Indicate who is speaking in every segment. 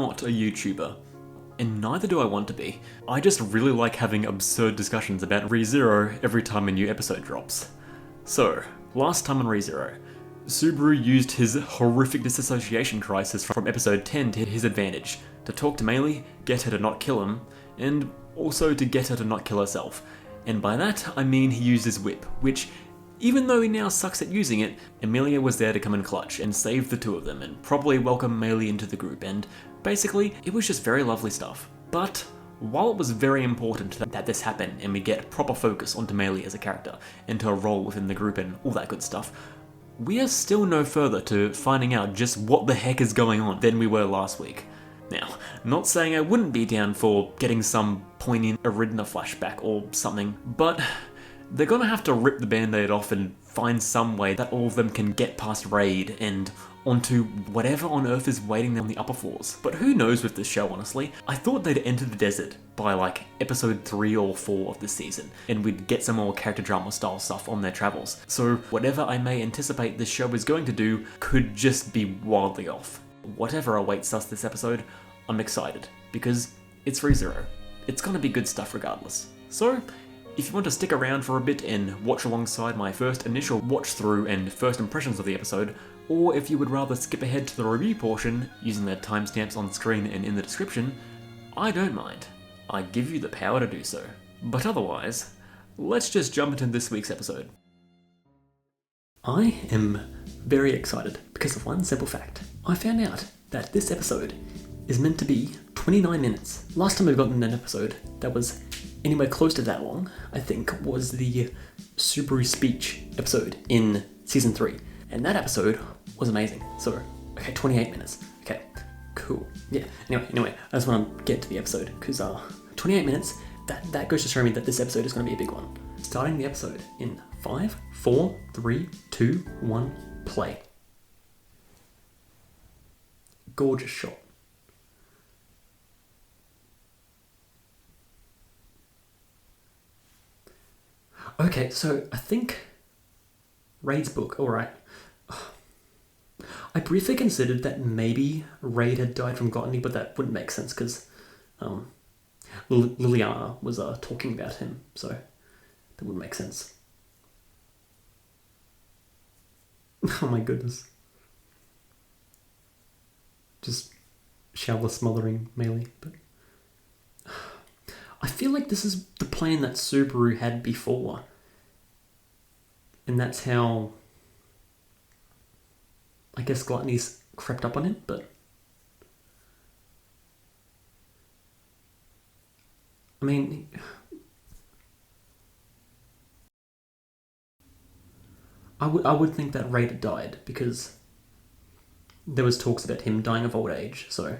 Speaker 1: not a YouTuber, and neither do I want to be. I just really like having absurd discussions about ReZero every time a new episode drops. So, last time on ReZero, Subaru used his horrific disassociation crisis from episode 10 to his advantage, to talk to Meili, get her to not kill him, and also to get her to not kill herself. And by that, I mean he used his whip, which, even though he now sucks at using it, Emilia was there to come in clutch and save the two of them and properly welcome Meili into the group, and basically, it was just very lovely stuff. But while it was very important that this happened and we get proper focus onto Meili as a character and to her role within the group and all that good stuff, we are still no further to finding out just what the heck is going on than we were last week. Now, not saying I wouldn't be down for getting some poignant Aridna flashback or something, but they're gonna have to rip the band-aid off and find some way that all of them can get past Raid and onto whatever on earth is waiting on the upper floors. But who knows with this show, honestly. I thought they'd enter the desert by like episode 3 or 4 of this season, and we'd get some more character drama style stuff on their travels. So whatever I may anticipate this show is going to do could just be wildly off. Whatever awaits us this episode, I'm excited, because it's ReZero. It's gonna be good stuff regardless. So, if you want to stick around for a bit and watch alongside my first initial watch through and first impressions of the episode, or if you would rather skip ahead to the review portion using the timestamps on screen and in the description, I don't mind. I give you the power to do so. But otherwise, let's just jump into this week's episode. I am very excited because of one simple fact. I found out that this episode is meant to be 29 minutes. Last time I've gotten an episode that was anywhere close to that long, I think, was the Subaru speech episode in season 3. And that episode was amazing. So, okay, 28 minutes. Okay, cool. Yeah, anyway, I just want to get to the episode, because 28 minutes, that goes to show me that this episode is going to be a big one. Starting the episode in 5, 4, 3, 2, 1, play. Gorgeous shot. Okay, so I think Raid's book, alright. I briefly considered that maybe Raid had died from gluttony, but that wouldn't make sense because Liliana was talking about him, so that wouldn't make sense. Oh my goodness. Just shower smothering Meili, but I feel like this is the plan that Subaru had before. And that's how, I guess, gluttony's crept up on him, but I mean, I would think that Raid had died because there was talks about him dying of old age, so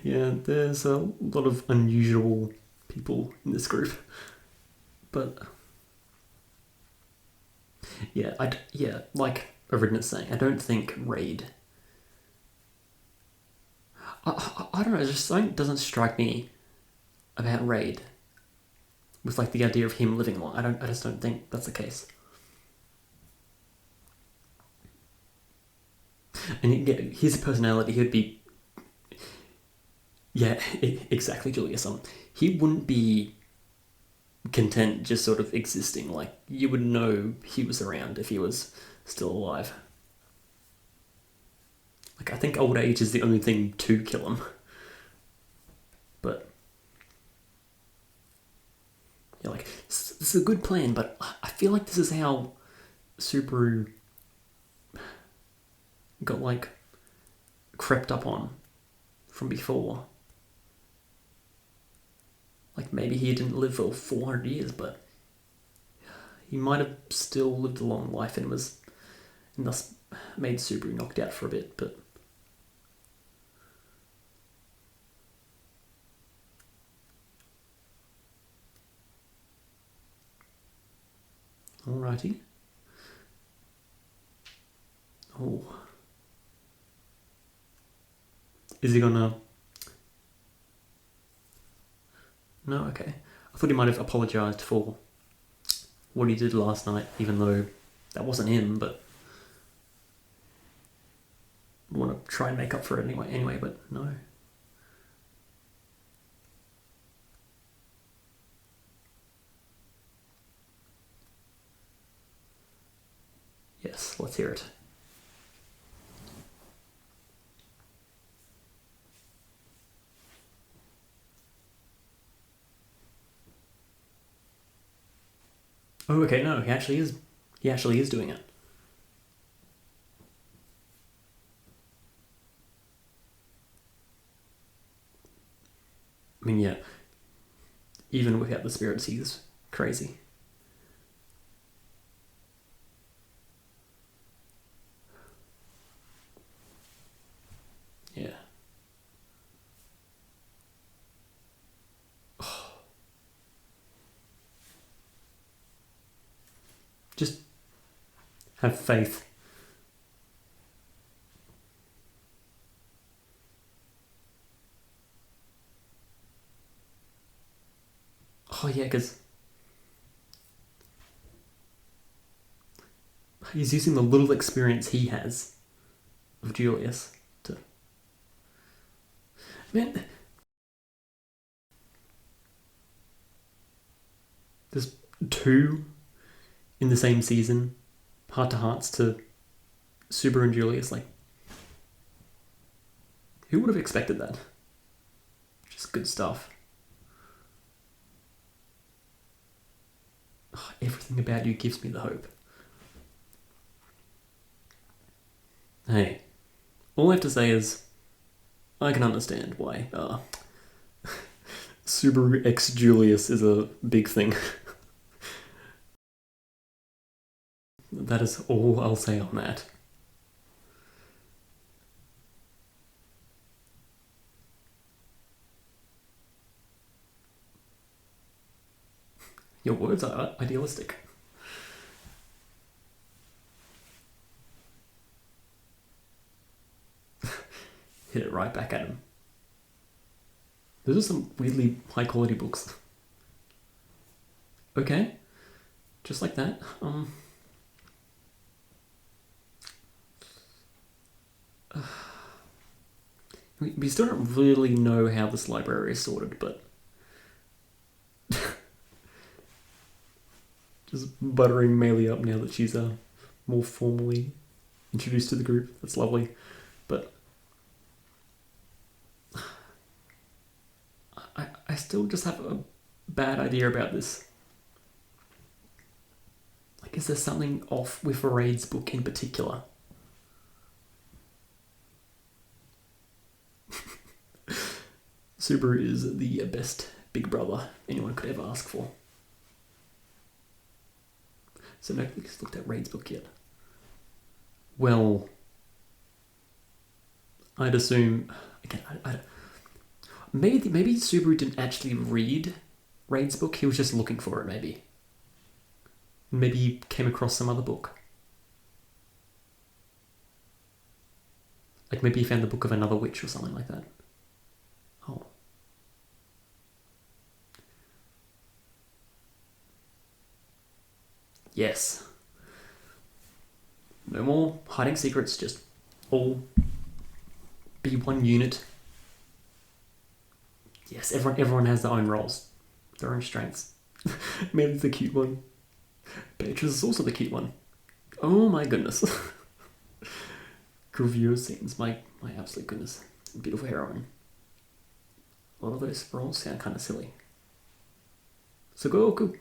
Speaker 1: yeah, there's a lot of unusual people in this group, but yeah, like Aridna's saying, I don't think Raid. I don't know. Just something doesn't strike me about Raid with like the idea of him living long. I just don't think that's the case. And yeah, his personality, he'd be. Yeah, exactly, Julius. He wouldn't be content just sort of existing. Like, you would know he was around if he was still alive. Like, I think old age is the only thing to kill him. But yeah, like, this is a good plan, but I feel like this is how Subaru got, like, crept up on from before. Like, maybe he didn't live for 400 years, but he might have still lived a long life and thus made Subaru knocked out for a bit, but alrighty. Oh. Is he gonna... No, okay. I thought he might have apologised for what he did last night, even though that wasn't him, but want to try and make up for it anyway, but no. Yes, let's hear it. Oh, okay, no, he actually is. He actually is doing it. I mean, yeah. Even without the spirits, he's crazy. Yeah. Just have faith. Oh, yeah, because he's using the little experience he has of Julius to... Man, there's 2 in the same season, heart-to-hearts to Subaru and Julius. Like, who would have expected that? Just good stuff. Oh, everything about you gives me the hope. Hey, all I have to say is, I can understand why Subaru X Julius is a big thing. That is all I'll say on that. Your words are idealistic. Hit it right back at him. Those are some weirdly high quality books. Okay, just like that. We still don't really know how this library is sorted, but just buttering Maylee up now that she's more formally introduced to the group. That's lovely, but I still just have a bad idea about this. Like, is there something off with Raid's book in particular? Subaru is the best big brother anyone could ever ask for. So nobody's looked at Raid's book yet. Well, I'd assume again. Maybe Subaru didn't actually read Raid's book. He was just looking for it. Maybe he came across some other book. Like maybe he found the book of another witch or something like that. Oh. Yes. No more hiding secrets, just all be one unit. Yes, everyone has their own roles, their own strengths. Maybe the cute one. Beatrice is also the cute one. Oh my goodness. Gravure scenes, my absolute goodness. Beautiful heroine. A lot of those roles sound kind of silly. Sugoku.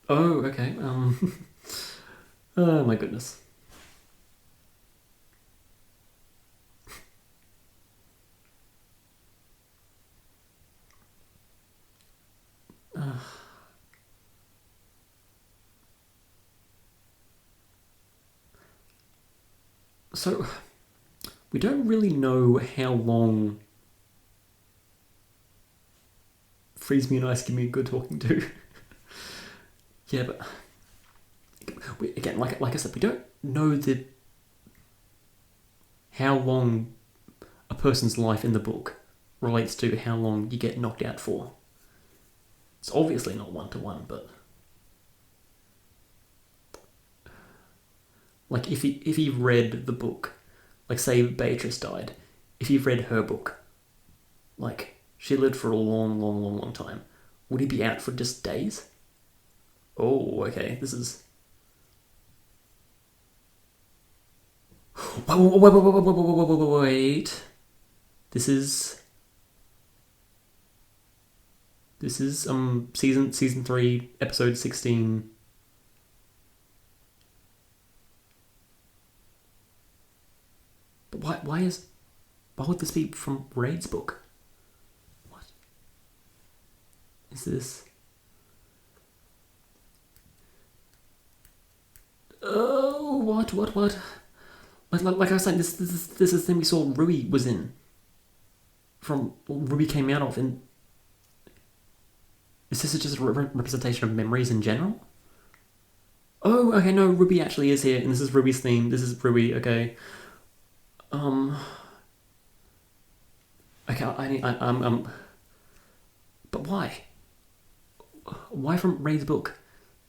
Speaker 1: Oh, okay. Oh my goodness. So, we don't really know how long Freeze Me and Ice Give Me a Good Talking to. Yeah, but again, like I said, we don't know how long a person's life in the book relates to how long you get knocked out for. It's obviously not 1-to-1, but Like if he read the book, like say Beatrice died, if he read her book, like she lived for a long time, would he be out for just days? Oh, okay. This is. Wait. This is. This is season 3, episode 16. But why would this be from Raid's book? What is this? Oh, what? Like I was saying, this is the thing we saw Rui was in. From Rui came out of, and is this just a representation of memories in general? Oh, okay, no, Ruby actually is here, and this is Ruby's theme. This is Ruby, okay. Okay, but why? Why from Raid's book?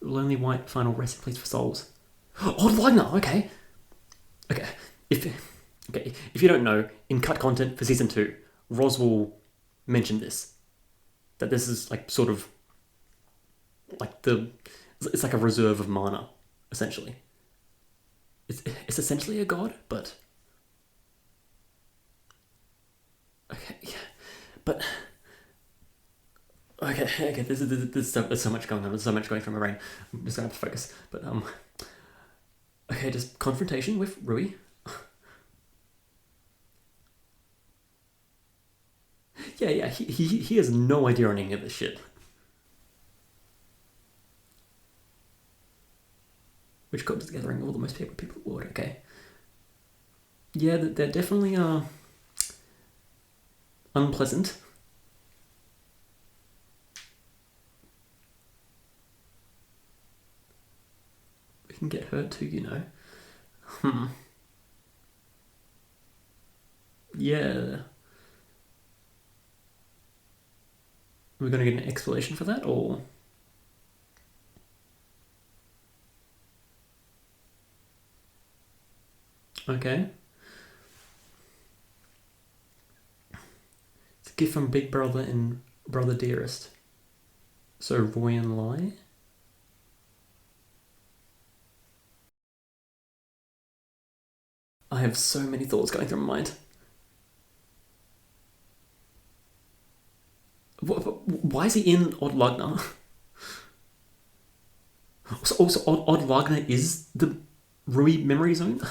Speaker 1: Lonely White Final Resting Place for Souls. Oh, Wagner, okay. Okay, if you don't know, in cut content for season 2, Roswell mentioned this. That this is like sort of like it's like a reserve of mana, essentially. It's essentially a god, but okay, yeah, but okay. There's so much going on. There's so much going through my brain. I'm just gonna have to focus. But okay, just confrontation with Rui. Yeah. He has no idea on any of this shit. Which got gathering all the most people would. Okay. Yeah, they're definitely unpleasant. We can get hurt too, you know. Yeah. We're gonna get an explanation for that, or okay. It's a gift from Big Brother and Brother Dearest. So Roy and Lai. I have so many thoughts going through my mind. Why is he in Odd Lagna? Also, Odd Lagna is the Rui memory zone?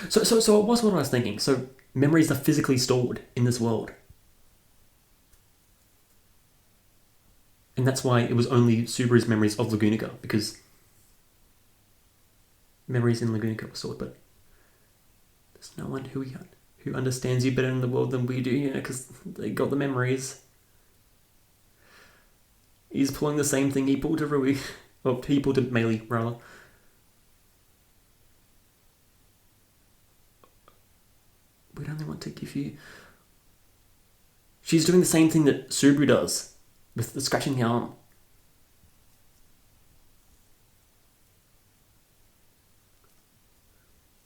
Speaker 1: So it was what I was thinking. So memories are physically stored in this world. And that's why it was only Subaru's memories of Lagunica, because memories in Lagunica were stored, but there's no one who understands you better in the world than we do, you know, because they got the memories. He's pulling the same thing he pulled to Rui. Or he pulled to Melee, rather. We'd only want to give you... She's doing the same thing that Subaru does, with the scratching the arm.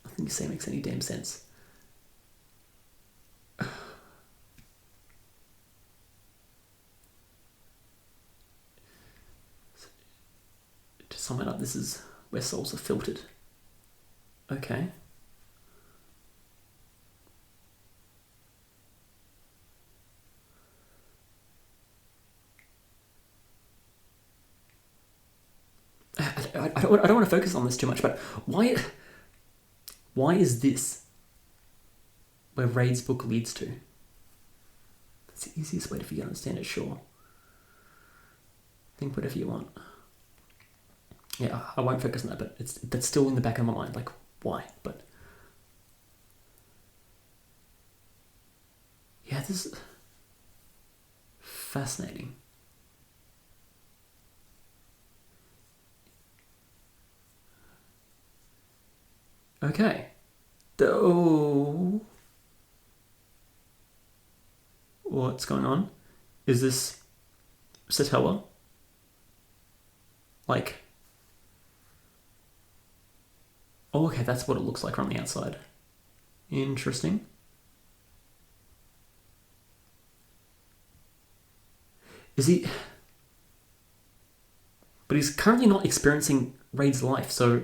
Speaker 1: Nothing you say makes any damn sense. To sum it up, this is where souls are filtered. Okay. I don't want to focus on this too much, but why is this where Raid's book leads to? That's the easiest way for you to understand it, sure. Think whatever you want. Yeah, I won't focus on that, but that's still in the back of my mind, like, why? But yeah, this is fascinating. Okay. Oh. What's going on? Is this Satella? Like, Oh, okay, that's what it looks like from the outside. Interesting. Is he... But he's currently not experiencing Raid's life, so...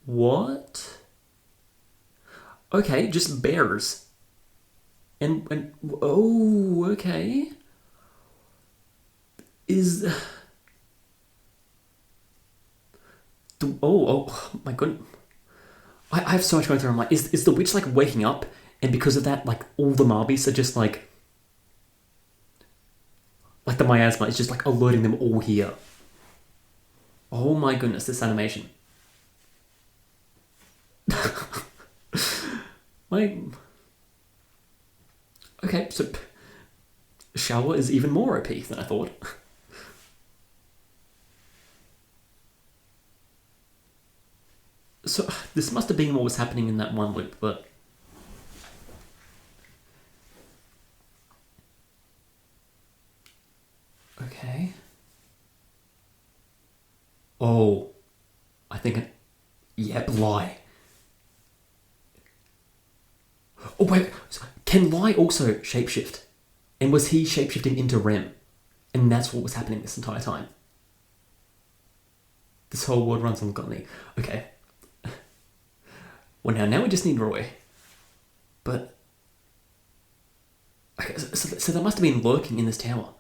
Speaker 1: What? Okay, just bears. And oh, okay. Is... Oh, my goodness. I have so much going through my mind. Is the witch, like, waking up, and because of that, like, all the Marbies are just, like... Like, the miasma is just, like, alerting them all here. Oh my goodness, this animation. Like... Okay, so... Shower is even more OP than I thought. So, this must have been what was happening in that one loop, but... Okay. Oh. I think... Yep, lie. Oh, wait. Can lie also shapeshift? And was he shapeshifting into Rem? And that's what was happening this entire time. This whole world runs on gluttony. Okay. Well, now we just need Roy. But... Okay, so they must have been lurking in this tower.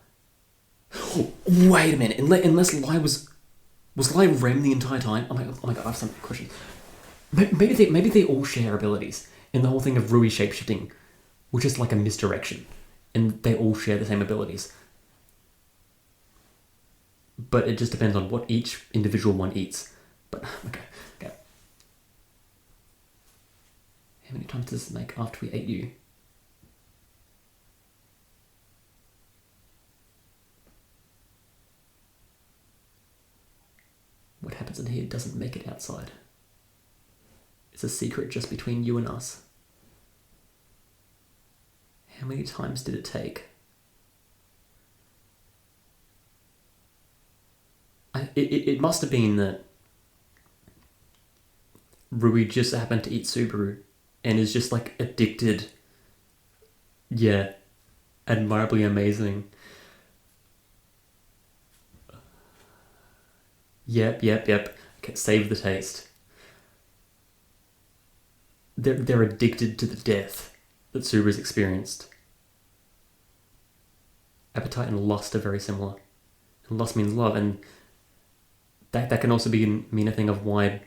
Speaker 1: Oh, wait a minute. Unless Lai was Lai Rem the entire time? Oh my god, I have some questions. Maybe they all share abilities. And the whole thing of Rui shapeshifting was just like a misdirection. And they all share the same abilities. But it just depends on what each individual one eats. But, okay. How many times does this make after we ate you? What happens in here doesn't make it outside. It's a secret just between you and us. How many times did it take? It must have been that Rui just happened to eat Subaru and is just like addicted. Yeah. Admirably amazing. Yep. Okay, save the taste. They're addicted to the death that Subaru's experienced. Appetite and lust are very similar. And lust means love, and that can also mean a thing of why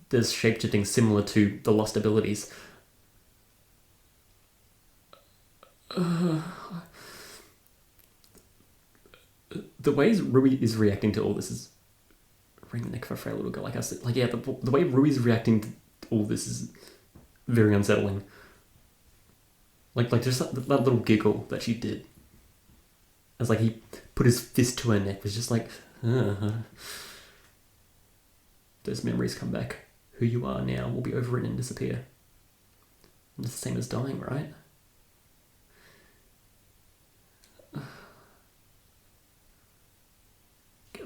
Speaker 1: there's shapeshifting similar to the lust abilities. The ways Rui is reacting to all this is ring the neck for a frail little girl like us. Like, yeah, the way Rui's reacting to all this is very unsettling. Like just that little giggle that she did. As like he put his fist to her neck was just like, those memories come back. Who you are now will be overwritten and disappear. And it's the same as dying, right?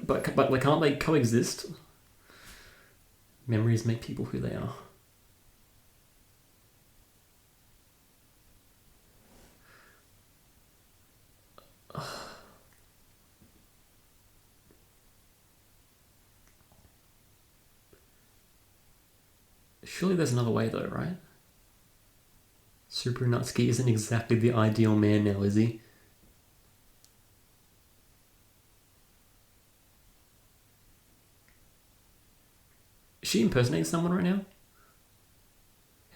Speaker 1: But like, can't they coexist? Memories make people who they are. Surely there's another way though, right? Subaru Natsuki isn't exactly the ideal man now, is he? Is she impersonating someone right now?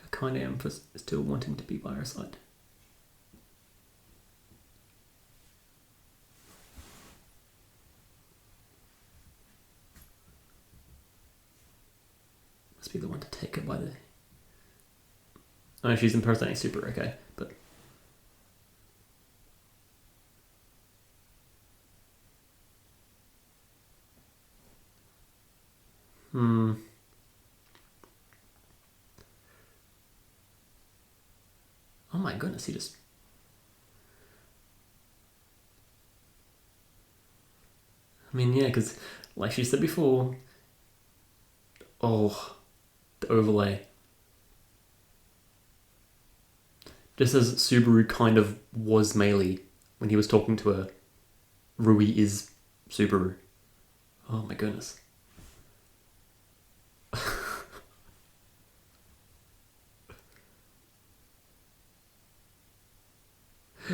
Speaker 1: How kind I am for still wanting to be by her side. Must be the one to take her by the... Oh, she's impersonating Super, okay, but... Oh my goodness, he just... I mean, yeah, because like she said before, oh, the overlay. Just as Subaru kind of was Meili when he was talking to her, Rui is Subaru. Oh my goodness.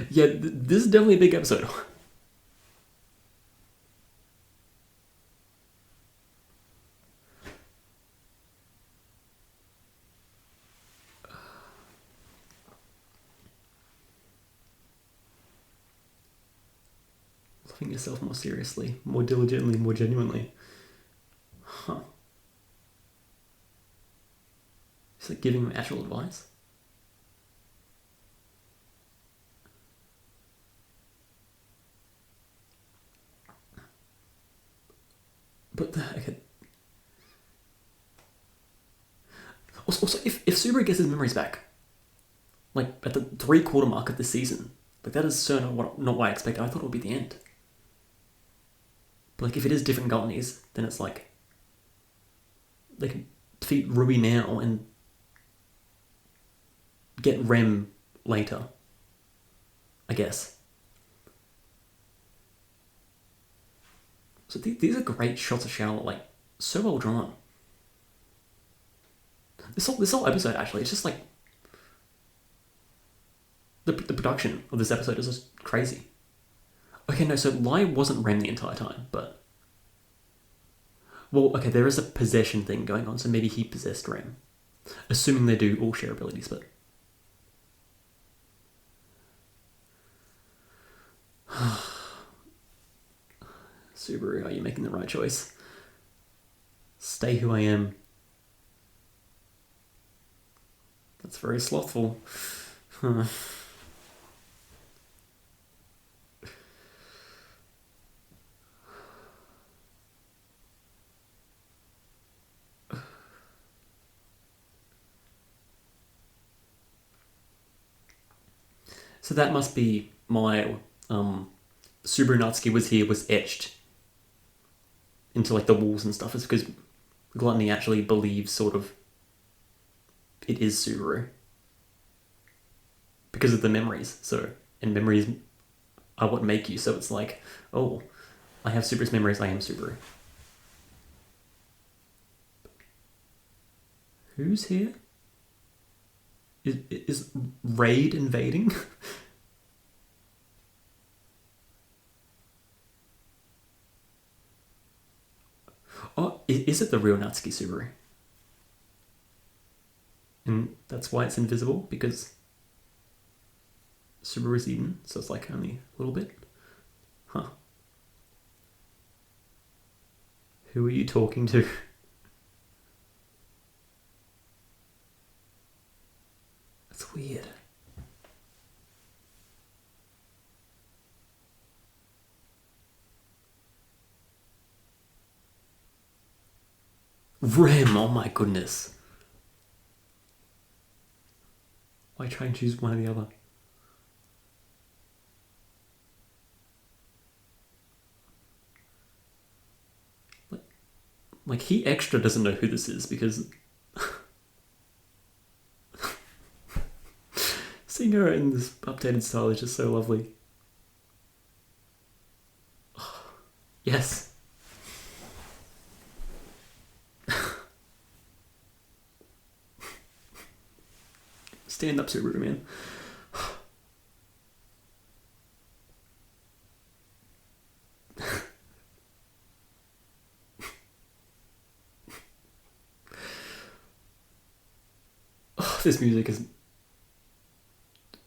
Speaker 1: Yeah, this is definitely a big episode. Loving yourself more seriously, more diligently, more genuinely. Huh. Is it giving him actual advice? But okay. Also, if Subaru gets his memories back, like at the 3/4 mark of the season, like that is so not what I expected. I thought it would be the end. But like if it is different Galvanese, then it's like they can defeat Rui now and get Rem later. I guess. So these are great shots of Charlotte, like so well drawn. This whole episode actually, it's just like the production of this episode is just crazy. Okay, no, so Lai wasn't Rem the entire time, but well, okay, there is a possession thing going on, so maybe he possessed Rem, assuming they do all share abilities, but. Subaru, are you making the right choice? Stay who I am. That's very slothful. So that must be my Subaru Natsuki was here was etched into like the walls and stuff. It's because Gluttony actually believes sort of it is Subaru because of the memories. So and memories are what make you. So it's like, oh, I have Subaru's memories. I am Subaru. Who's here? Is Raid invading? Oh, is it the real Natsuki Subaru? And that's why it's invisible, because Subaru's eaten, so it's like only a little bit. Huh. Who are you talking to? That's weird. Rem, oh my goodness. Why try and choose one or the other? Like he extra doesn't know who this is because seeing her in this updated style is just so lovely. Yes. Stand up, Subaru, man. Oh, this music is.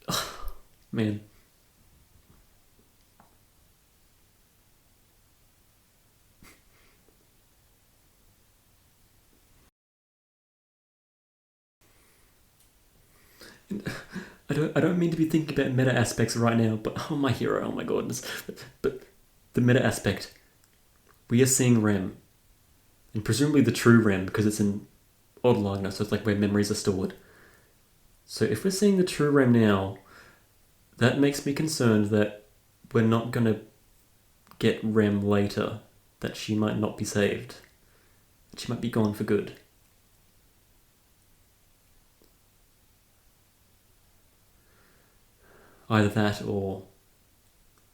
Speaker 1: Oh, man. I don't mean to be thinking about meta aspects right now, but oh my hero, oh my goodness. But the meta aspect. We are seeing Rem. And presumably the true Rem, because it's in odd likeness, so it's like where memories are stored. So if we're seeing the true Rem now, that makes me concerned that we're not going to get Rem later that she might not be saved. That she might be gone for good. Either that or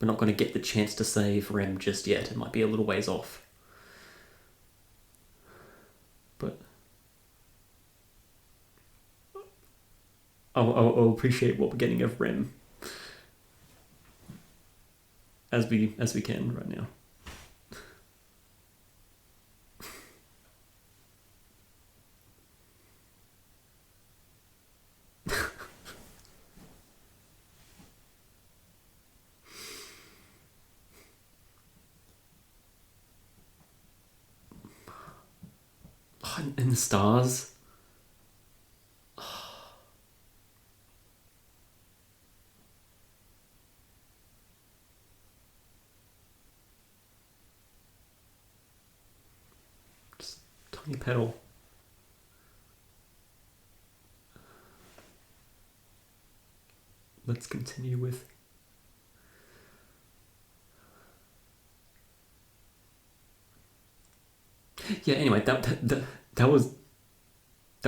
Speaker 1: we're not going to get the chance to save Rem just yet. It might be a little ways off. But I'll appreciate what we're getting of Rem as we can right now. And the stars. Just tiny petal. Let's continue with yeah. Anyway, that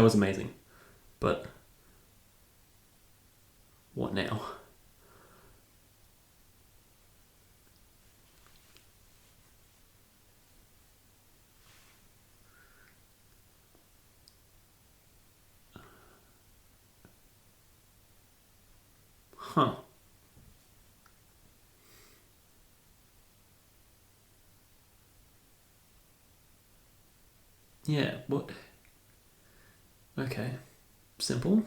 Speaker 1: was amazing, but what now? Huh. Yeah, what? Okay. Simple.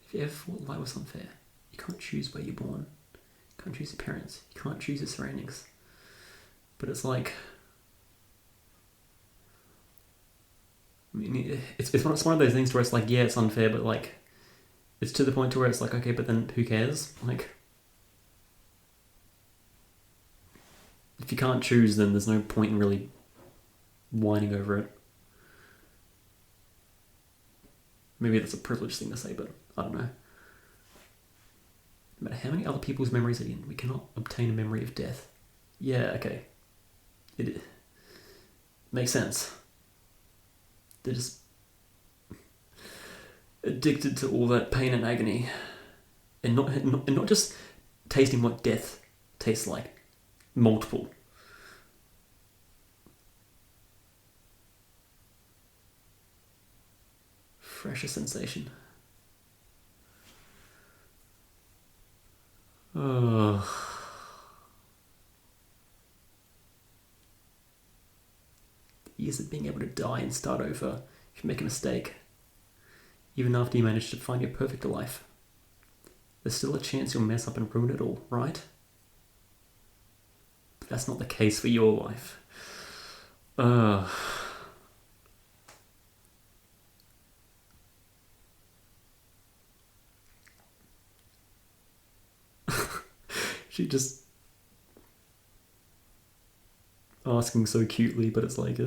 Speaker 1: If you ever thought life was unfair, you can't choose where you're born. You can't choose your parents. You can't choose your surroundings. But it's like... I mean, it's one of those things where it's like, yeah, it's unfair, but like... It's to the point to where it's like, okay, but then who cares? Like... If you can't choose, then there's no point in really whining over it. Maybe that's a privileged thing to say, but I don't know. No matter how many other people's memories are in, we cannot obtain a memory of death. Yeah, okay. It makes sense. They're just addicted to all that pain and agony, and not just tasting what death tastes like. Multiple. Fresher sensation. Oh. Years of being able to die and start over if you make a mistake. Even after you manage to find your perfect life. There's still a chance you'll mess up and ruin it all, right? But that's not the case for your life. She just asking so cutely, but it's like,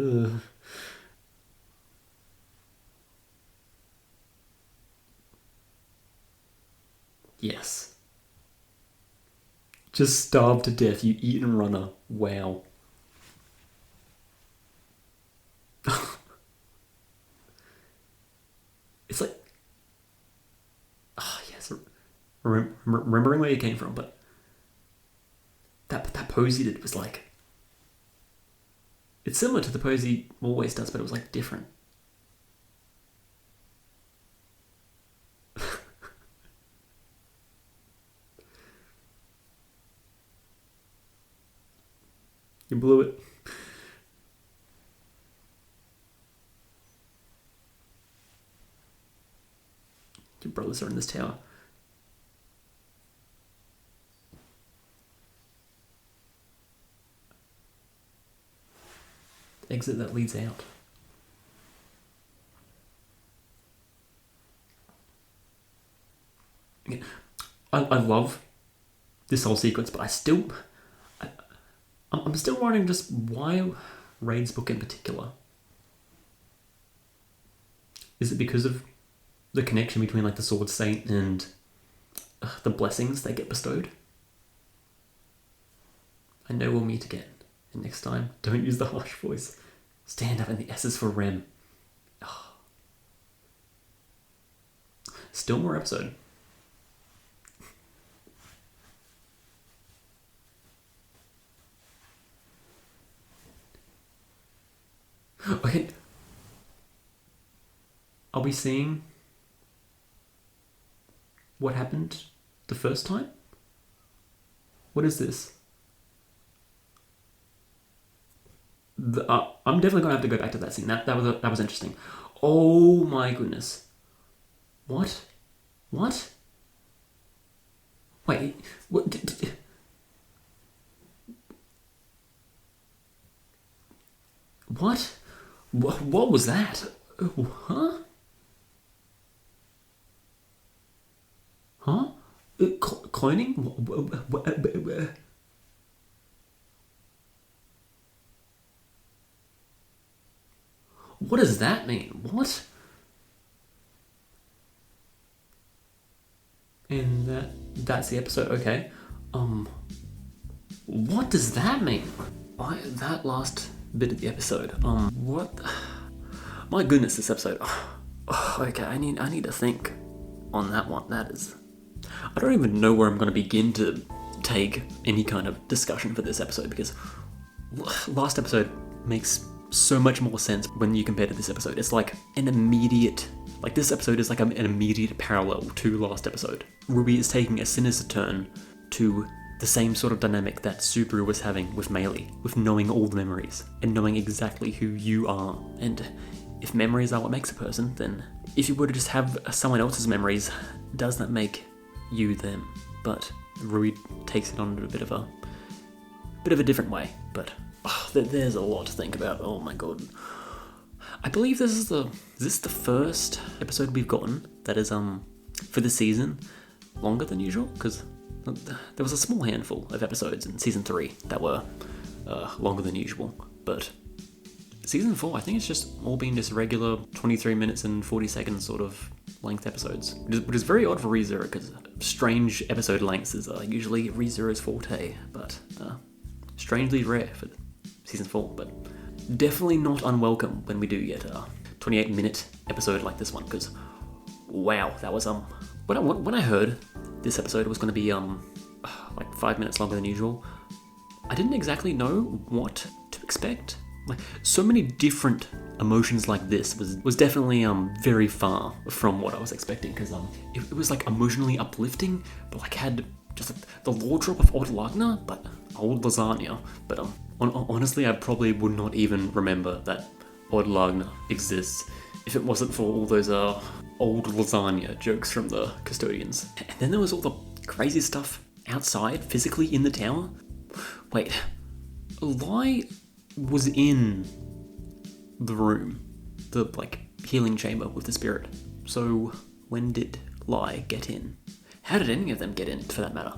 Speaker 1: Yes. Just starved to death, you eaten runner. Wow. It's like... yes. Remembering where you came from, but... That pose he did was like... It's similar to the pose he always does, but it was like different. You blew it. Your brothers are in this tower. Exit that leads out. Again, I love this whole sequence, but I'm still wondering just why Raid's book in particular. Is it because of the connection between like the Sword Saint and the blessings they get bestowed? I know we'll meet again. And next time, don't use the harsh voice. Stand up, and the S is for Rem. Oh. Still more episode. Okay. Are we seeing what happened the first time? What is this? I'm definitely gonna have to go back to that scene. That was interesting. Oh my goodness. What? What? Wait. What? What? What was that? Huh? Huh? Cloning? What does that mean? What? And that's the episode. Okay. What does that mean? That last bit of the episode. What? My goodness, this episode. Okay, I need to think on that one. That is. I don't even know where I'm going to begin to take any kind of discussion for this episode, because last episode makes so much more sense when you compare to this episode. It's like an immediate, like this episode is like an immediate parallel to last episode. Ruby is taking a sinister turn to the same sort of dynamic that Subaru was having with Meili, with knowing all the memories and knowing exactly who you are. And if memories are what makes a person, then if you were to just have someone else's memories, does that make you them? But Ruby takes it on a bit of a different way. But there's a lot to think about. Oh my god. I believe this is the first episode we've gotten that is for the season longer than usual, because there was a small handful of episodes in season 3 that were longer than usual, but season 4, I think it's just all been just regular 23 minutes and 40 seconds sort of length episodes, which is very odd for ReZero, because strange episode lengths is usually ReZero's forte, but strangely rare for season 4, but definitely not unwelcome when we do get a 28-minute episode like this one, because wow, that was when I heard this episode was going to be like 5 minutes longer than usual, I didn't exactly know what to expect. Like, so many different emotions like this was definitely very far from what I was expecting, because it was like emotionally uplifting, but like had just the lore drop of Old Lagna, but old lasagna. But honestly, I probably would not even remember that Old Lagna exists if it wasn't for all those old lasagna jokes from the custodians. And then there was all the crazy stuff outside, physically in the tower. Wait, Lai was in the room, the like healing chamber with the spirit. So when did Lai get in? How did any of them get in, for that matter?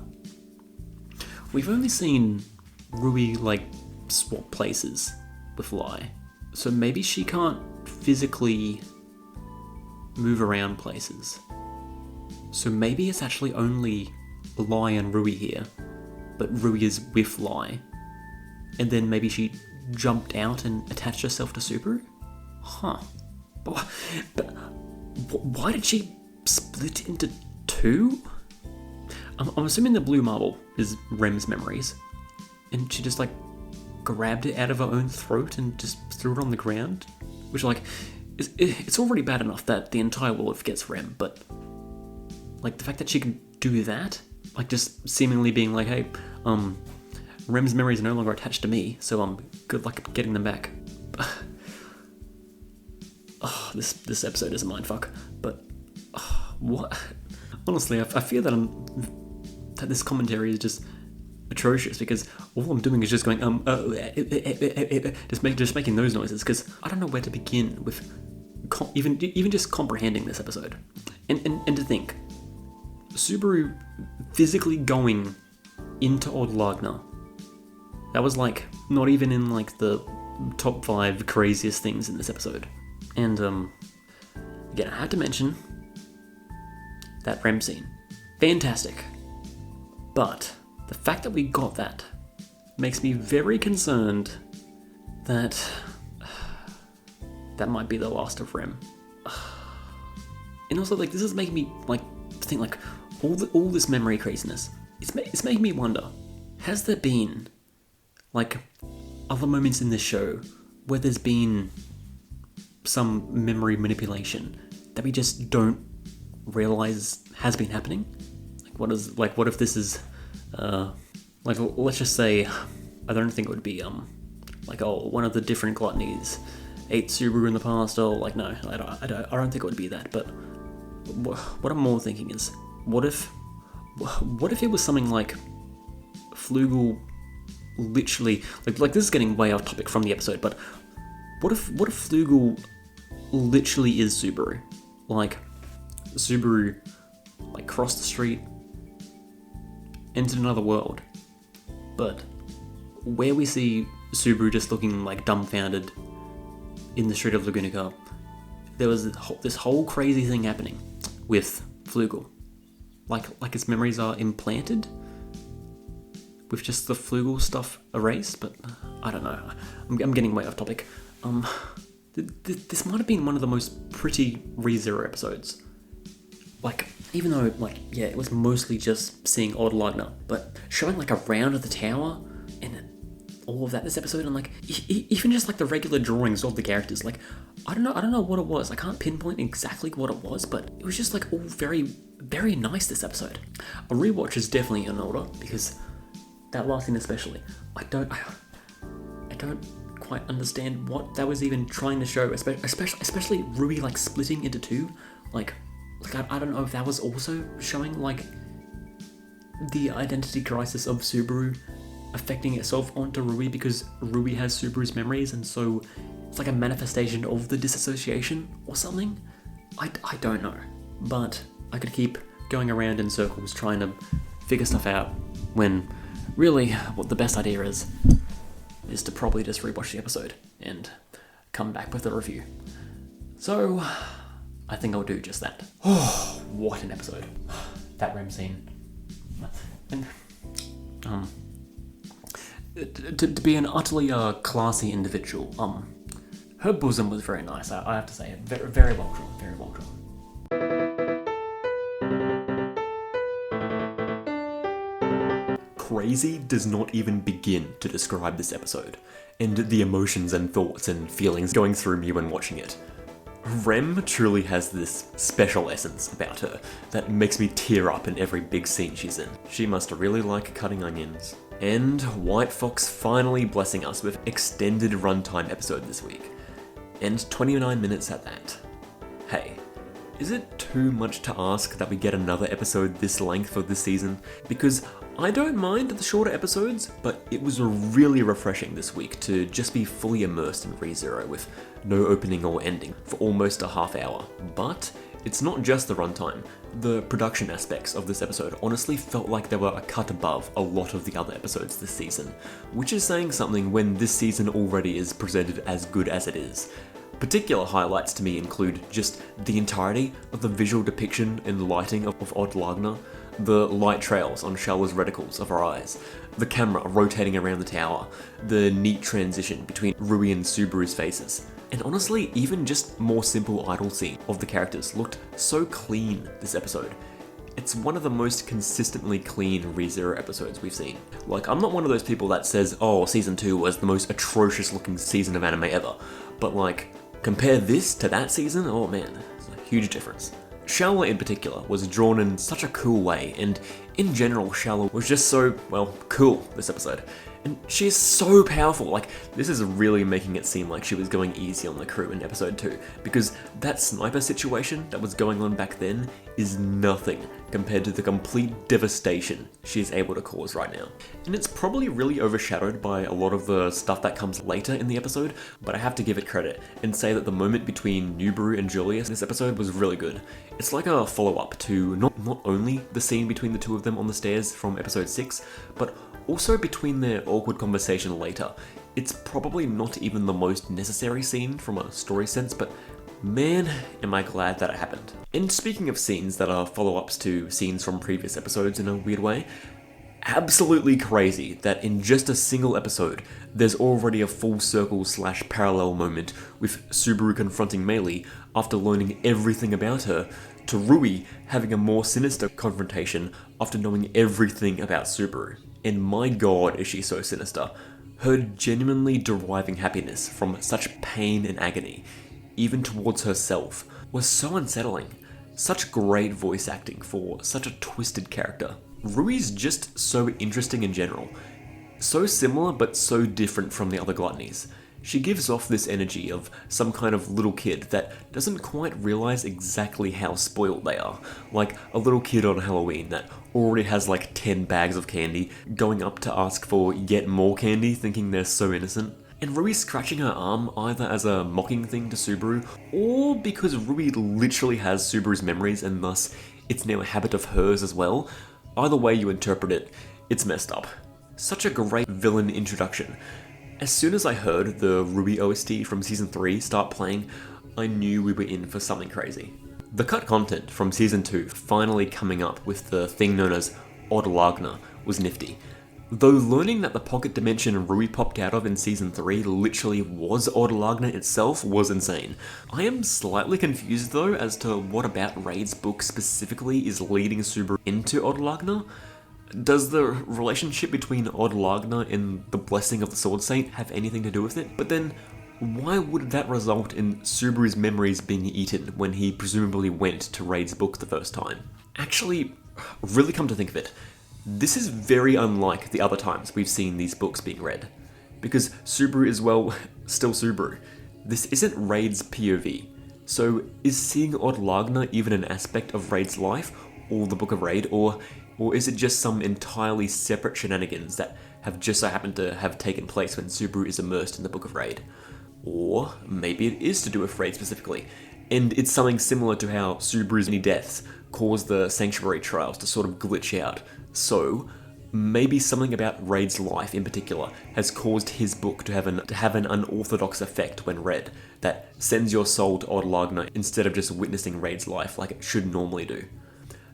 Speaker 1: We've only seen Rui like swap places with Lai, so maybe she can't physically move around places. So maybe it's actually only Lai and Rui here, but Rui is with Lai, and then maybe she jumped out and attached herself to Subaru? Huh. But why did she split into two? I'm assuming the blue marble is Rem's memories, and she just like grabbed it out of her own throat and just threw it on the ground, which like it's already bad enough that the entire world forgets Rem, but like the fact that she can do that, like just seemingly being like, hey, Rem's memories are no longer attached to me, so good luck getting them back. This episode is a mindfuck, but what? Honestly, I fear that this commentary is just atrocious, because all I'm doing is just going just making those noises, because I don't know where to begin with even just comprehending this episode. And to think, Subaru physically going into Old Lagna, that was like not even in like the top 5 craziest things in this episode. And again, I had to mention that Rem scene. Fantastic. But the fact that we got that makes me very concerned that that might be the last of Rem. And also, like, this is making me, like, think, like, all this memory craziness. It's making me wonder, has there been, like, other moments in this show where there's been some memory manipulation that we just don't realize has been happening? Like, what if this is, like, let's just say, I don't think it would be, like, oh, one of the different gluttonies ate Subaru in the past, or, like, no, I don't think it would be that, but what I'm more thinking is, what if it was something like Flugel literally, like this is getting way off topic from the episode, but what if Flugel literally is Subaru? Like, Subaru, like, crossed the street, entered another world, but where we see Subaru just looking, like, dumbfounded in the street of Lagunica, there was this whole crazy thing happening with Flugel. Like his memories are implanted with just the Flugel stuff erased, but I don't know. I'm getting way off topic. This might have been one of the most pretty ReZero episodes. Like, even though, like, yeah, it was mostly just seeing Odd Lagna, but showing, like, around the tower and all of that this episode, and, like, even just, like, the regular drawings of the characters, like, I don't know what it was. I can't pinpoint exactly what it was, but it was just, like, all very, very nice this episode. A rewatch is definitely in order, because that last scene especially, I don't quite understand what that was even trying to show, especially Rui, like, splitting into two. Like I don't know if that was also showing, like, the identity crisis of Subaru affecting itself onto Rui, because Rui has Subaru's memories, and so it's like a manifestation of the disassociation or something. I don't know, but I could keep going around in circles trying to figure stuff out, when really what the best idea is to probably just rewatch the episode and come back with a review. So I think I'll do just that. Oh, what an episode. That Rem scene. And, to be an utterly classy individual, her bosom was very nice, I have to say. Very, very well drawn, very well drawn. Crazy does not even begin to describe this episode, and the emotions and thoughts and feelings going through me when watching it. Rem truly has this special essence about her that makes me tear up in every big scene she's in. She must really like cutting onions. And White Fox finally blessing us with extended runtime episode this week. And 29 minutes at that. Hey, is it too much to ask that we get another episode this length for this season? Because I don't mind the shorter episodes, but it was really refreshing this week to just be fully immersed in ReZero with no opening or ending for almost a half hour. But it's not just the runtime. The production aspects of this episode honestly felt like they were a cut above a lot of the other episodes this season, which is saying something when this season already is presented as good as it is. Particular highlights to me include just the entirety of the visual depiction and lighting of Odd Lagna, the light trails on Shalwa's reticles of her eyes, the camera rotating around the tower, the neat transition between Rui and Subaru's faces, and honestly, even just more simple idle scene of the characters looked so clean this episode. It's one of the most consistently clean ReZero episodes we've seen. Like, I'm not one of those people that says, oh, season 2 was the most atrocious looking season of anime ever, but like, compare this to that season, oh man, it's a huge difference. Shalwa in particular was drawn in such a cool way, and in general Shalwa was just so, well, cool this episode. And she is so powerful, like, this is really making it seem like she was going easy on the crew in episode 2, because that sniper situation that was going on back then is nothing compared to the complete devastation she is able to cause right now. And it's probably really overshadowed by a lot of the stuff that comes later in the episode, but I have to give it credit and say that the moment between Newbury and Julius in this episode was really good. It's like a follow-up to not only the scene between the two of them on the stairs from episode 6, but also between their awkward conversation later. It's probably not even the most necessary scene from a story sense, but man, am I glad that it happened. And speaking of scenes that are follow-ups to scenes from previous episodes in a weird way, absolutely crazy that in just a single episode, there's already a full circle / parallel moment with Subaru confronting Meili after learning everything about her, to Rui having a more sinister confrontation after knowing everything about Subaru. And my god, is she so sinister. Her genuinely deriving happiness from such pain and agony, even towards herself, was so unsettling. Such great voice acting for such a twisted character. Rui's just so interesting in general. So similar but so different from the other gluttonies. She gives off this energy of some kind of little kid that doesn't quite realize exactly how spoiled they are. Like a little kid on Halloween that already has like 10 bags of candy, going up to ask for yet more candy, thinking they're so innocent. And Rui scratching her arm either as a mocking thing to Subaru, or because Rui literally has Subaru's memories and thus it's now a habit of hers as well. Either way you interpret it, it's messed up. Such a great villain introduction. As soon as I heard the Rui OST from Season 3 start playing, I knew we were in for something crazy. The cut content from Season 2 finally coming up with the thing known as Odd Lagna was nifty. Though learning that the pocket dimension Rui popped out of in Season 3 literally was Odd Lagna itself was insane. I am slightly confused though as to what about Raid's book specifically is leading Subaru into Odd Lagna. Does the relationship between Odd Lagna and the Blessing of the Sword Saint have anything to do with it? But then, why would that result in Subaru's memories being eaten when he presumably went to Raid's book the first time? Actually, really come to think of it, this is very unlike the other times we've seen these books being read. Because Subaru is, well, still Subaru. This isn't Raid's POV. So is seeing Odd Lagna even an aspect of Raid's life, or the Book of Raid, or is it just some entirely separate shenanigans that have just so happened to have taken place when Subaru is immersed in the Book of Raid? Or maybe it is to do with Raid specifically, and it's something similar to how Subaru's many deaths caused the Sanctuary trials to sort of glitch out. So, maybe something about Raid's life in particular has caused his book to have an unorthodox effect when read, that sends your soul to Odd Lagna instead of just witnessing Raid's life like it should normally do.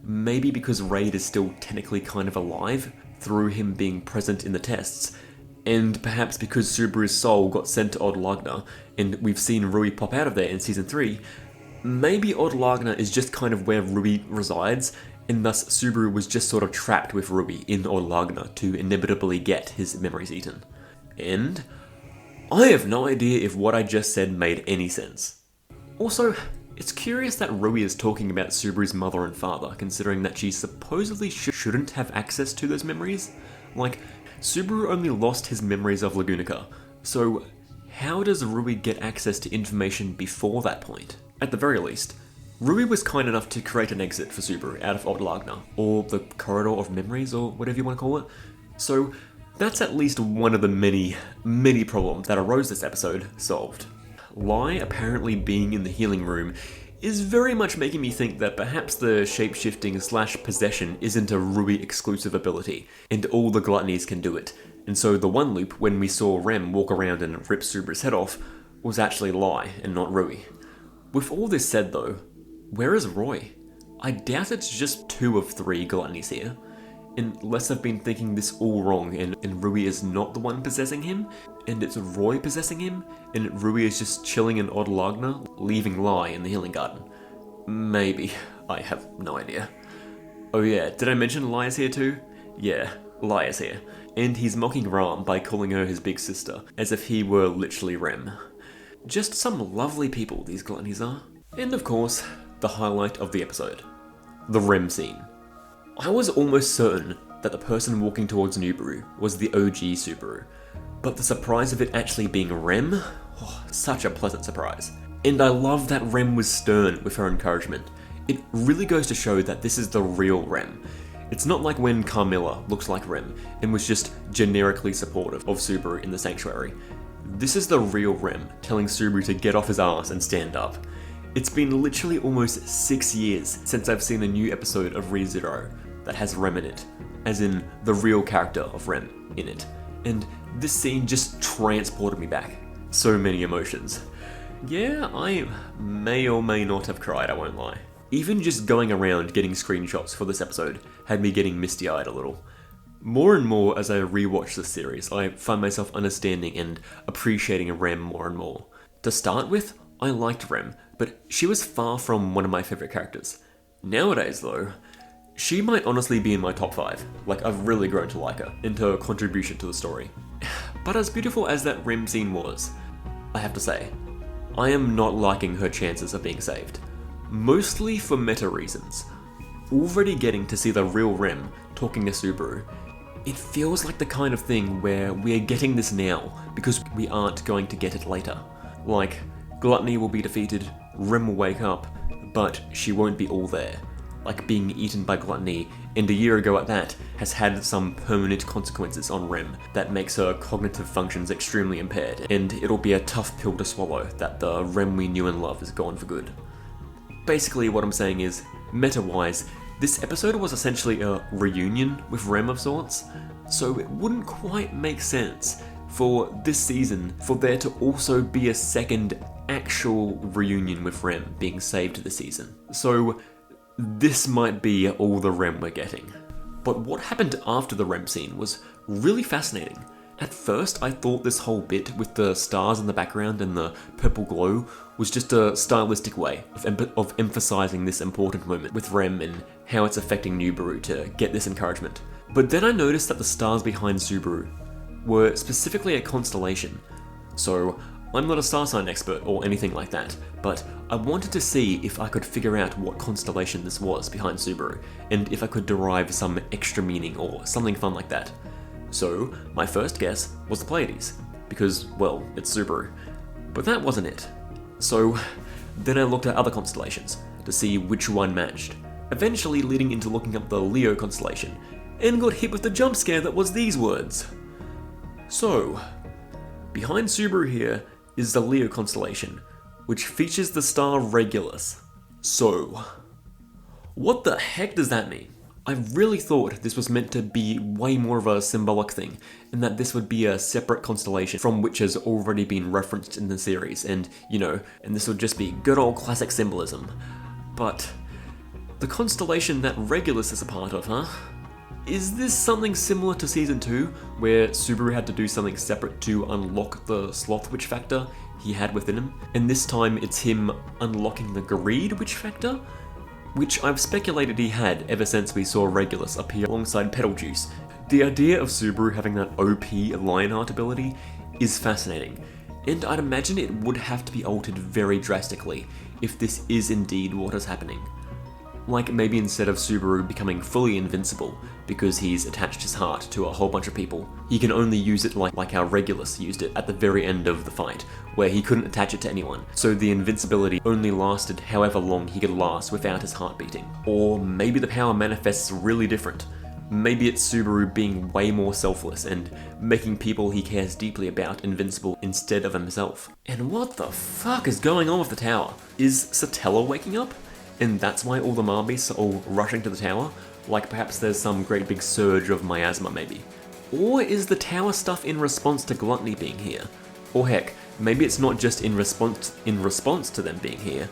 Speaker 1: Maybe because Raid is still technically kind of alive, through him being present in the tests, and perhaps because Subaru's soul got sent to Odd Lagna, and we've seen Rui pop out of there in Season 3, maybe Odd Lagna is just kind of where Rui resides, and thus Subaru was just sort of trapped with Rui in Odd Lagna to inevitably get his memories eaten. And I have no idea if what I just said made any sense. Also, it's curious that Rui is talking about Subaru's mother and father, considering that she supposedly shouldn't have access to those memories. Like, Subaru only lost his memories of Lagunica, so how does Rui get access to information before that point? At the very least, Rui was kind enough to create an exit for Subaru out of Odd Lagna, or the Corridor of Memories, or whatever you want to call it. So that's at least one of the many problems that arose this episode solved. Lai apparently being in the healing room is very much making me think that perhaps the shapeshifting / possession isn't a Rui exclusive ability, and all the gluttonies can do it. And so the one loop when we saw Rem walk around and rip Subaru's head off was actually Lai and not Rui. With all this said though, where is Roy? I doubt it's just 2 of 3 gluttonies here. Unless I've been thinking this all wrong and Rui is not the one possessing him, and it's Roy possessing him, and Rui is just chilling in Odd Lagna, leaving Lai in the healing garden. Maybe. I have no idea. Oh yeah, did I mention Lai is here too? Yeah, Lai is here. And he's mocking Ram by calling her his big sister, as if he were literally Rem. Just some lovely people, these gluttonies are. And of course, the highlight of the episode. The Rem scene. I was almost certain that the person walking towards Subaru was the OG Subaru, but the surprise of it actually being Rem? Such a pleasant surprise. And I love that Rem was stern with her encouragement. It really goes to show that this is the real Rem. It's not like when Carmilla looked like Rem and was just generically supportive of Subaru in the Sanctuary. This is the real Rem telling Subaru to get off his ass and stand up. It's been literally almost 6 years since I've seen a new episode of ReZero that has Rem in it, as in the real character of Rem in it. And this scene just transported me back. So many emotions. Yeah, I may or may not have cried, I won't lie. Even just going around getting screenshots for this episode had me getting misty-eyed a little. More and more as I rewatch this series, I find myself understanding and appreciating Rem more and more. To start with, I liked Rem, but she was far from one of my favourite characters. Nowadays though, she might honestly be in my top 5. Like, I've really grown to like her, and her contribution to the story. But as beautiful as that Rem scene was, I have to say, I am not liking her chances of being saved. Mostly for meta reasons. Already getting to see the real Rem talking to Subaru, it feels like the kind of thing where we're getting this now because we aren't going to get it later. Like, Gluttony will be defeated, Rem will wake up, but she won't be all there. Like being eaten by Gluttony, and a year ago at that, has had some permanent consequences on Rem that makes her cognitive functions extremely impaired, and it'll be a tough pill to swallow that the Rem we knew and love is gone for good. Basically what I'm saying is, meta-wise, this episode was essentially a reunion with Rem of sorts, so it wouldn't quite make sense for this season for there to also be a second actual reunion with Rem being saved this season. So this might be all the Rem we're getting. But what happened after the Rem scene was really fascinating. At first, I thought this whole bit with the stars in the background and the purple glow was just a stylistic way of emphasizing this important moment with Rem and how it's affecting Subaru to get this encouragement. But then I noticed that the stars behind Subaru were specifically a constellation. So I'm not a star sign expert or anything like that, but I wanted to see if I could figure out what constellation this was behind Subaru, and if I could derive some extra meaning or something fun like that. So my first guess was the Pleiades, because, well, it's Subaru. But that wasn't it. So then I looked at other constellations to see which one matched, eventually leading into looking up the Leo constellation, and got hit with the jump scare that was these words. So, behind Subaru here is the Leo constellation, which features the star Regulus. So, what the heck does that mean? I really thought this was meant to be way more of a symbolic thing, and that this would be a separate constellation from which has already been referenced in the series, and, and this would just be good old classic symbolism. But the constellation that Regulus is a part of, huh? Is this something similar to Season 2, where Subaru had to do something separate to unlock the Sloth Witch factor he had within him? And this time it's him unlocking the Greed Witch factor? Which I've speculated he had ever since we saw Regulus appear alongside Betelgeuse. The idea of Subaru having that OP Lionheart ability is fascinating, and I'd imagine it would have to be altered very drastically if this is indeed what is happening. Like maybe instead of Subaru becoming fully invincible because he's attached his heart to a whole bunch of people, he can only use it like how Regulus used it at the very end of the fight, where he couldn't attach it to anyone, so the invincibility only lasted however long he could last without his heart beating. Or maybe the power manifests really different. Maybe it's Subaru being way more selfless and making people he cares deeply about invincible instead of himself. And what the fuck is going on with the tower? Is Satella waking up? And that's why all the Marbeasts are all rushing to the tower? Like perhaps there's some great big surge of miasma maybe. Or is the tower stuff in response to Gluttony being here? Or heck, maybe it's not just in response to them being here,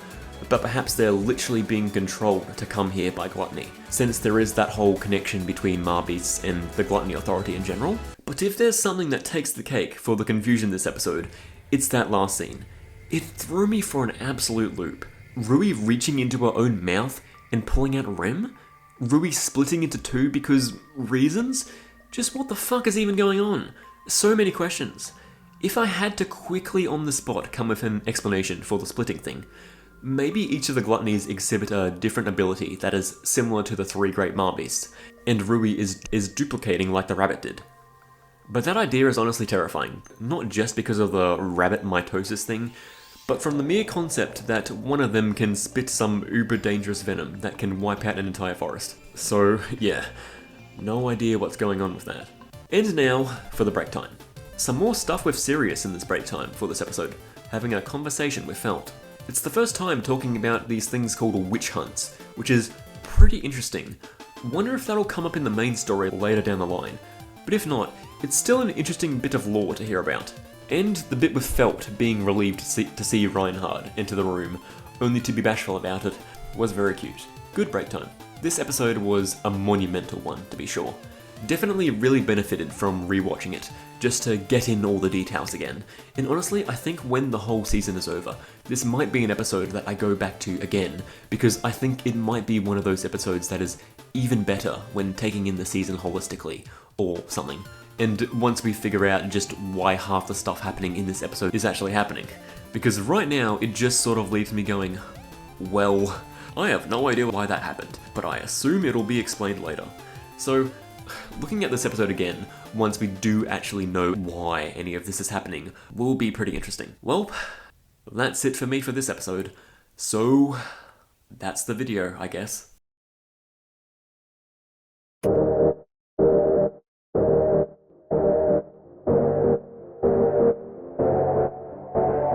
Speaker 1: but perhaps they're literally being controlled to come here by Gluttony, since there is that whole connection between Marbeasts and the Gluttony Authority in general. But if there's something that takes the cake for the confusion this episode, it's that last scene. It threw me for an absolute loop. Rui reaching into her own mouth and pulling out Rem? Rui splitting into two because reasons? Just what the fuck is even going on? So many questions. If I had to quickly on the spot come with an explanation for the splitting thing, maybe each of the Gluttonies exhibit a different ability that is similar to the three great Marbeasts, and Rui is duplicating like the rabbit did. But that idea is honestly terrifying, not just because of the rabbit mitosis thing, but from the mere concept that one of them can spit some uber dangerous venom that can wipe out an entire forest. So yeah, no idea what's going on with that. And now for the break time. Some more stuff with Sirius in this break time for this episode, having a conversation with Felt. It's the first time talking about these things called witch hunts, which is pretty interesting. Wonder if that'll come up in the main story later down the line. But if not, it's still an interesting bit of lore to hear about. And the bit with Felt being relieved to see Reinhard enter the room, only to be bashful about it, was very cute. Good break time. This episode was a monumental one, to be sure. Definitely really benefited from rewatching it, just to get in all the details again. And honestly, I think when the whole season is over, this might be an episode that I go back to again, because I think it might be one of those episodes that is even better when taking in the season holistically, or something. And once we figure out just why half the stuff happening in this episode is actually happening. Because right now, it just sort of leaves me going, well, I have no idea why that happened, but I assume it'll be explained later. So, looking at this episode again, once we do actually know why any of this is happening, will be pretty interesting. Well, that's it for me for this episode. So, that's the video, I guess.